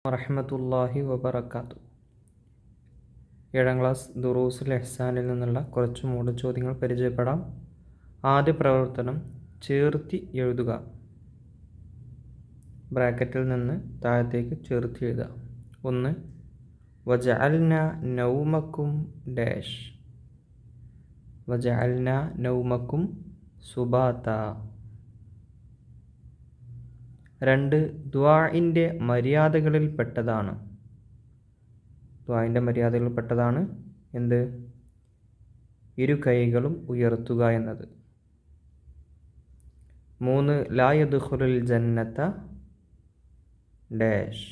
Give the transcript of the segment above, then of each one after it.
വറഹ്മത്തുള്ളാഹി വബറകാതുഹു. 7ാം ക്ലാസ് ദുറൂസുൽ ഇഹ്സാനിൽ നിന്നുള്ള കുറച്ച് മോഡൽ ചോദ്യങ്ങൾ പരിചയപ്പെടാം. ആദ്യ പ്രവർത്തനം ചേർത്തി എഴുതുക. ബ്രാക്കറ്റിൽ നിന്ന് താഴത്തേക്ക് ചേർത്തി എഴുതുക. 1. വജഅൽന നൗമക്കും ഡാഷ്. വജഅൽന നൗമക്കും സുബാത. 2. ദുആഇൻ്റെ മര്യാദകളിൽപ്പെട്ടതാണ്. ദുആഇൻ്റെ മര്യാദകളിൽപ്പെട്ടതാണ് എന്ത്? ഇരു കൈകളും ഉയർത്തുക എന്നത്. 3. ലാ യദ്ഖുലുൽ ജന്നത ഡാഷ്.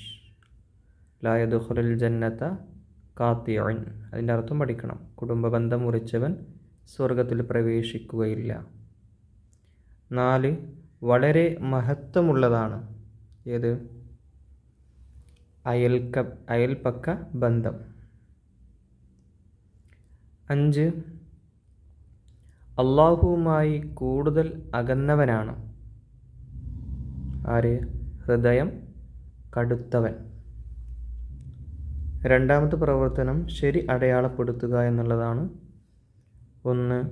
ലാ യദ്ഖുലുൽ ജന്നത ഖാതിഉൻ. അതിൻ്റെ അർത്ഥം പഠിക്കണം. കുടുംബ ബന്ധം മുറിച്ചവൻ സ്വർഗത്തിൽ പ്രവേശിക്കുകയില്ല. 4. വളരെ മഹത്വമുള്ളതാണ്. ഏത്? അയൽപക്ക ബന്ധം. 5. അള്ളാഹുവുമായി കൂടുതൽ അകന്നവനാണ്. ആര്? ഹൃദയം കടുത്തവൻ. 2ാമത്തെ പ്രവർത്തനം ശരി അടയാളപ്പെടുത്തുക എന്നുള്ളതാണ്. 1.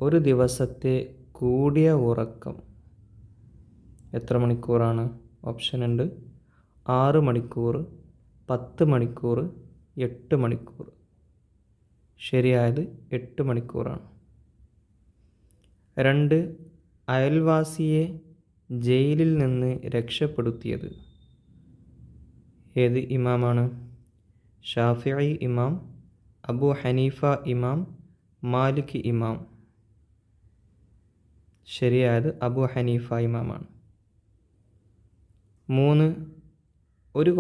ഒരു ദിവസത്തെ കൂടിയ ഉറക്കം എത്ര മണിക്കൂറാണ്? ഓപ്ഷൻ ഉണ്ട്. 6 മണിക്കൂർ, 10 മണിക്കൂർ, 8 മണിക്കൂർ. ശരിയായത് 8 മണിക്കൂറാണ്. 2. അയൽവാസിയെ ജയിലിൽ നിന്ന് രക്ഷപ്പെടുത്തിയത് ഏത് ഇമാമാണ്? ഷാഫിഈ ഇമാം, അബൂ ഹനീഫ ഇമാം, മാലിക് ഇമാം. ശരിയായത് അബൂ ഹനീഫ ഇമാമാണ്. 3. ഒരു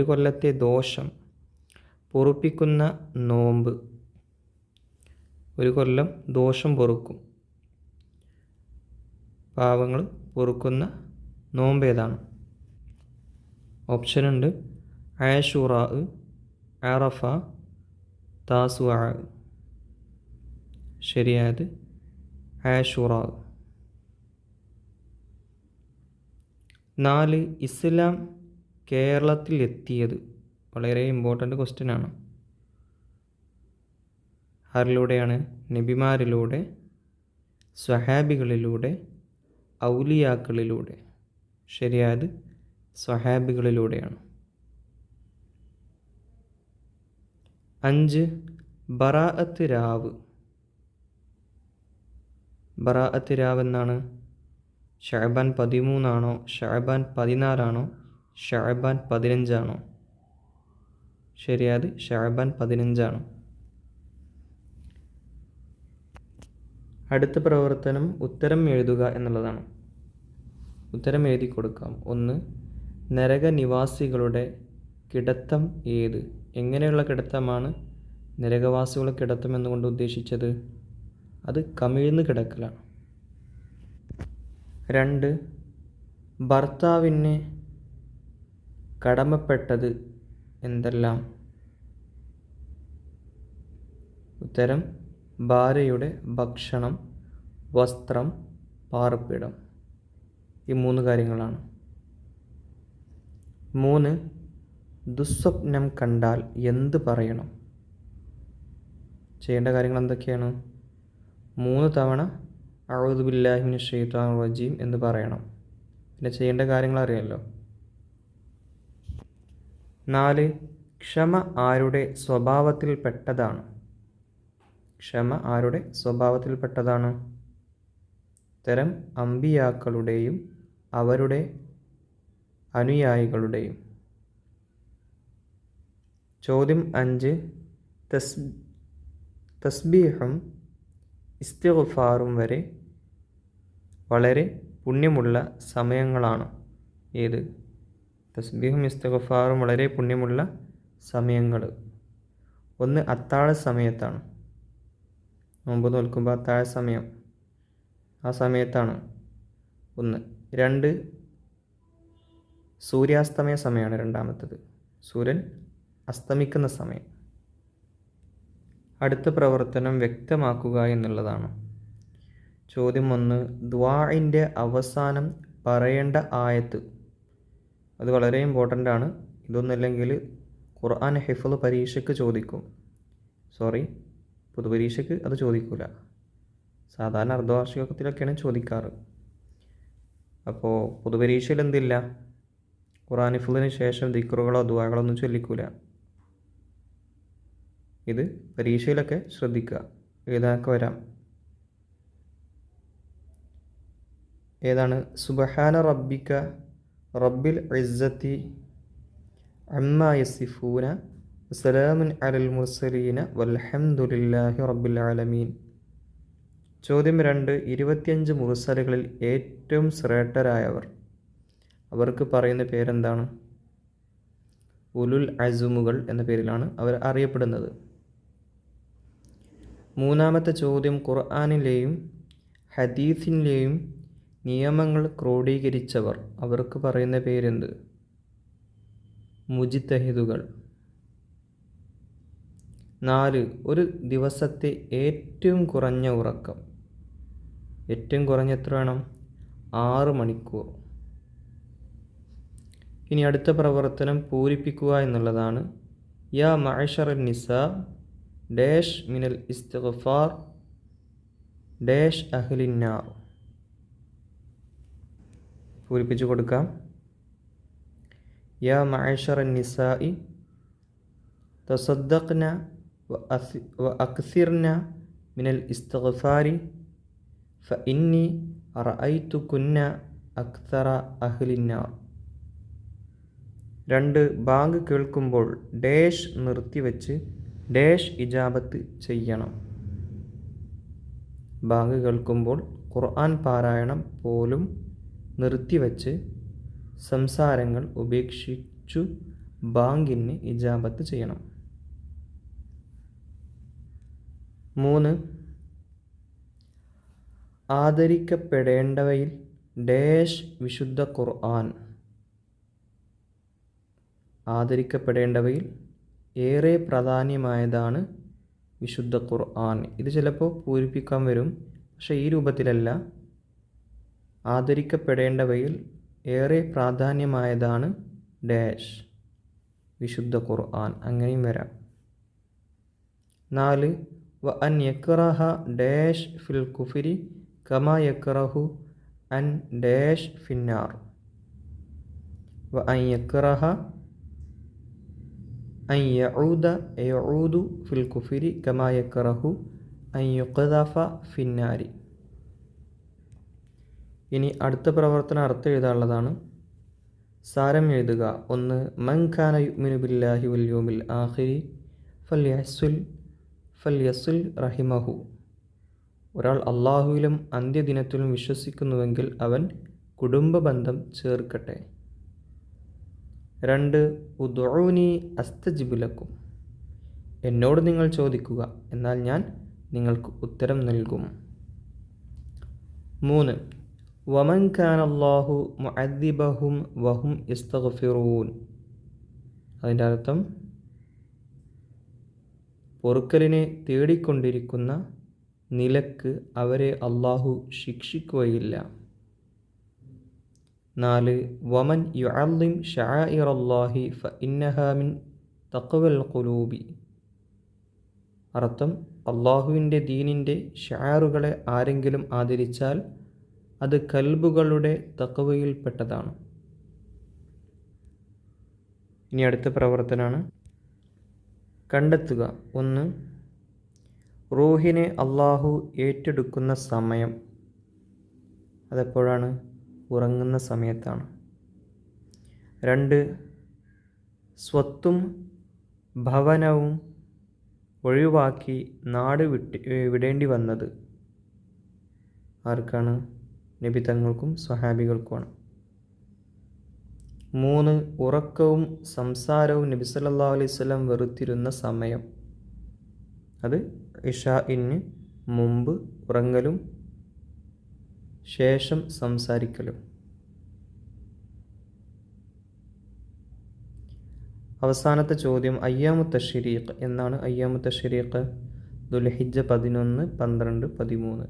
കൊല്ലത്തെ ദോഷം പൊറുപ്പിക്കുന്ന നോമ്പ്. ഒരു കൊല്ലം ദോഷം പൊറുക്കും, പാവങ്ങൾ പൊറുക്കുന്ന നോമ്പ് ഏതാണ്? ഓപ്ഷൻ ഉണ്ട്. ആശുറാ, അറഫ, താസുആ. ശരിയായത് ആശുറാ. 4. ഇസ്ലാം കേരളത്തിൽ എത്തിയത്. വളരെ ഇമ്പോർട്ടൻ്റ് ക്വസ്റ്റ്യൻ ആണ്. ആരിലൂടെയാണ്? നബിമാരിലൂടെ, സ്വഹാബികളിലൂടെ, ഔലിയാക്കളിലൂടെ. ശരിയായത് സ്വഹാബികളിലൂടെയാണ്. 5. ബറാഅത്ത് രാവ്. ബറാഅത്ത് രാവ് എന്നാണ്? ശഅബാൻ 13 ആണോ, ശഅബാൻ 14 ആണോ, ശഅബാൻ 15 ആണോ? ശരിയായത് ശഅബാൻ 15 ആണ്. അടുത്ത പ്രവർത്തനം ഉത്തരം എഴുതുക എന്നുള്ളതാണ്. ഉത്തരം എഴുതി കൊടുക്കാം. 1. നരകനിവാസികളുടെ കിടത്തം ഏത്? എങ്ങനെയുള്ള കിടത്തമാണ് നരകവാസികളുടെ കിടത്തം എന്നുകൊണ്ട് ഉദ്ദേശിച്ചത്? അത് കമിഴ്ന്ന് കിടക്കലാണ്. 2. ഭർത്താവിന് കടമപ്പെട്ടത് എന്തെല്ലാം? ഉത്തരം ഭാര്യയുടെ ഭക്ഷണം, വസ്ത്രം, പാർപ്പിടം. ഈ 3 കാര്യങ്ങളാണ്. 3. ദുസ്വപ്നം കണ്ടാൽ എന്ത് പറയണം? ചെയ്യേണ്ട കാര്യങ്ങൾ എന്തൊക്കെയാണ്? 3 തവണ അഊദു ബില്ലാഹി മിനശ് ശൈത്വാനിർ റജീം എന്ന് പറയണം. പിന്നെ ചെയ്യേണ്ട കാര്യങ്ങൾ അറിയാമല്ലോ. 4. ക്ഷമ ആരുടെ സ്വഭാവത്തിൽപ്പെട്ടതാണ്? ക്ഷമ ആരുടെ സ്വഭാവത്തിൽപ്പെട്ടതാണ്? ഉത്തരം അമ്പിയാക്കളുടെയും അവരുടെ അനുയായികളുടെയും. ചോദ്യം 5. തസ്ബീഹും ഇസ്തിഗ്ഫാറും വളരെ പുണ്യമുള്ള സമയങ്ങളാണ്. ഏത്? തസ്ബീഹും ഇസ്തിഗ്ഫാറും വളരെ പുണ്യമുള്ള സമയങ്ങൾ. 1. അത്താഴ സമയത്താണ്. നോമ്പ് നോൽക്കുമ്പോൾ അത്താഴ സമയം, ആ സമയത്താണ് 1. 2. സൂര്യാസ്തമയ സമയമാണ് രണ്ടാമത്തത്. സൂര്യൻ അസ്തമിക്കുന്ന സമയം. അടുത്ത പ്രവർത്തനം വ്യക്തമാക്കുക എന്നുള്ളതാണ്. ചോദ്യം 1. ദുആഇൻ്റെ അവസാനം പറയേണ്ട ആയത്ത്. അത് വളരെ ഇമ്പോർട്ടൻ്റ് ആണ്. ഇതൊന്നുമില്ലെങ്കിൽ ഖുർആൻ ഹിഫ്ള് പരീക്ഷയ്ക്ക് ചോദിക്കും. പൊതുപരീക്ഷയ്ക്ക് അത് ചോദിക്കില്ല. സാധാരണ അർദ്ധവാർഷികത്തിലൊക്കെയാണ് ചോദിക്കാറ്. അപ്പോൾ പൊതുപരീക്ഷയിൽ എന്തില്ല, ഖുർആൻ ഹിഫ്ളിന് ശേഷം ദിക്റുകളോ ദുആകളോ ഒന്നും ചൊല്ലിക്കൂല. ഇത് പരീക്ഷയിലൊക്കെ ശ്രദ്ധിക്കുക, എഴുതാനൊക്കെ വരാം. ഏതാണ്? സുബ്ഹാന റബ്ബിക റബ്ബിൽ ഇസ്സത്തി അമ്മാ യസിഫൂന വസലാമുൻ അലൽ മുർസലീന വൽഹംദുലില്ലാഹി റബ്ബിൽ ആലമീൻ. ചോദ്യം 2. 25 മുർസലുകളിൽ ഏറ്റവും ശ്രേഷ്ഠരായവർ, അവർക്ക് പറയുന്ന പേരെന്താണ്? ഉലുൽ അസുമുകൾ എന്ന പേരിലാണ് അവർ അറിയപ്പെടുന്നത്. 3-ാമത്തെ ചോദ്യം, ഖുർആനിലെയും ഹദീസിലെയും നിയമങ്ങൾ ക്രോഡീകരിച്ചവർ, അവർക്ക് പറയുന്ന പേരെന്ത്? മുജ്തഹിദുകൾ. 4. ഒരു ദിവസത്തെ ഏറ്റവും കുറഞ്ഞ ഉറക്കം, ഏറ്റവും കുറഞ്ഞ എത്ര വേണം? 6 മണിക്കൂർ. ഇനി അടുത്ത പ്രവർത്തനം പൂരിപ്പിക്കുക എന്നുള്ളതാണ്. യാ മഅശറൻ നിസാ ഡാഷ് മിനൽ ഇസ്തിഗ്ഫാർ ഡാഷ് അഹ്ലിന്നാർ. പൂരിപ്പിച്ചു കൊടുക്കാം. യാ മഅശറൻ നിസാഇ തസദ്ദഖ്ന വ അക്സിർന മിനൽ ഇസ്തിഗ്ഫാരി ഫഇന്നി റഅയ്തുകുന്ന അക്സറ അഹ്ലിന്നാർ. 2. ബാങ്ക് കേൾക്കുമ്പോൾ ഡാഷ് നിർത്തിവെച്ച് ഡാഷ് ഇജാബത്ത് ചെയ്യണം. ബാങ്ക് കേൾക്കുമ്പോൾ ഖുർആൻ പാരായണം പോലും നിർത്തിവെച്ച് സംസാരങ്ങൾ ഉപേക്ഷിച്ചു ബാങ്കിന് ഇജാബത്ത് ചെയ്യണം. 3. ആദരിക്കപ്പെടേണ്ടവയിൽ ഡാഷ് വിശുദ്ധ ഖുർആൻ. ആദരിക്കപ്പെടേണ്ടവയിൽ ഏറെ പ്രാധാന്യമായതാണ് വിശുദ്ധ ഖുർആൻ. ഇത് ചിലപ്പോൾ പൂരിപ്പിക്കാൻ വരും, പക്ഷേ ഈ രൂപത്തിലല്ല. ആദരിക്കപ്പെടേണ്ടവയിൽ ഏറെ പ്രാധാന്യമായതാണ് ഡാഷ് വിശുദ്ധ ഖുർആൻ, അങ്ങനെയും വരാം. 4. വ അൻ യക്റഹ ഡാഷ് ഫിൽ കുഫരി കമാ യക്റഹു അൻ ഡാഷ് ഫിന്നാർ. വ അൻ യക്റഹ അൻ യഊദു ഫിൽ കുഫരി കമാ യക്റഹു അൻ യുഖ്ദഫ ഫിന്നാരി. ഇനി അടുത്ത പ്രവർത്തനം അർത്ഥം എഴുതാനുള്ളതാണ്. സാരം എഴുതുക. 1. മൻ കാന യുഅ്മിനു ബില്ലാഹി വൽ യൗമിൽ ആഖിരി ഫൽയസുൽ റഹിമഹു. ഒരാൾ അള്ളാഹുവിലും അന്ത്യദിനത്തിലും വിശ്വസിക്കുന്നുവെങ്കിൽ അവൻ കുടുംബ ബന്ധം ചേർക്കട്ടെ. 2. ഉദ്ഉനി അസ്തജിബ് ലക്കും. എന്നോട് നിങ്ങൾ ചോദിക്കുക, എന്നാൽ ഞാൻ നിങ്ങൾക്ക് ഉത്തരം നൽകും. 3. വമൻ കാന അല്ലാഹു മുഅദ്ദിബഹും വഹും യസ്തഗ്ഫിറൂൻ. അതിൻ്റെ അർത്ഥം, പൊറുക്കലിനെ തേടിക്കൊണ്ടിരിക്കുന്ന നിലക്ക് അവരെ അള്ളാഹു ശിക്ഷിക്കുകയില്ല. 4. വമൻ യുഅള്ളിം ശആഇറല്ലാഹി ഫഇന്നഹാ മിൻ തഖ്വൽ ഖുലൂബി. അർത്ഥം, അള്ളാഹുവിൻ്റെ ദീനിൻ്റെ ശആറുകളെ ആരെങ്കിലും ആദരിച്ചാൽ അത് കൽബുകളുടെ തഖ്വയിൽപ്പെട്ടതാണ്. ഇനി അടുത്ത പ്രവർത്തനമാണ്. കണ്ടെത്തുക. 1. റൂഹിനെ അള്ളാഹു ഏറ്റെടുക്കുന്ന സമയം. അതെപ്പോഴാണ്? ഉറങ്ങുന്ന സമയത്താണ്. 2. സ്വത്തും ഭവനവും ഒഴിവാക്കി നാട് വിടേണ്ടി വന്നത് ആർക്കാണ്? നബി തങ്ങൾക്കും സ്വഹാബികൾക്കുമാണ്. 3. ഉറക്കവും സംസാരവും നബി സല്ലല്ലാഹു അലൈഹി വസല്ലം വെറുത്തിരുന്ന സമയം. അത് ഇശാഇന് മുമ്പ് ഉറങ്ങലും ശേഷം സംസാരിക്കലും. അവസാനത്തെ ചോദ്യം, അയ്യാമു തശ്രീഖ് എന്നാണ്. അയ്യാമു തശ്രീഖ് ദുൽഹിജ്ജ 11, 12, 13.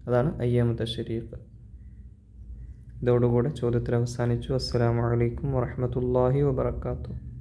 അതാണ് അയ്യാമു തശ്രീഖ്. ഇതോടുകൂടെ ചോദ്യോത്തരം അവസാനിച്ചു. അസ്സലാമു അലൈക്കും വറഹ്മത്തുള്ളാഹി വബറകാതുഹു.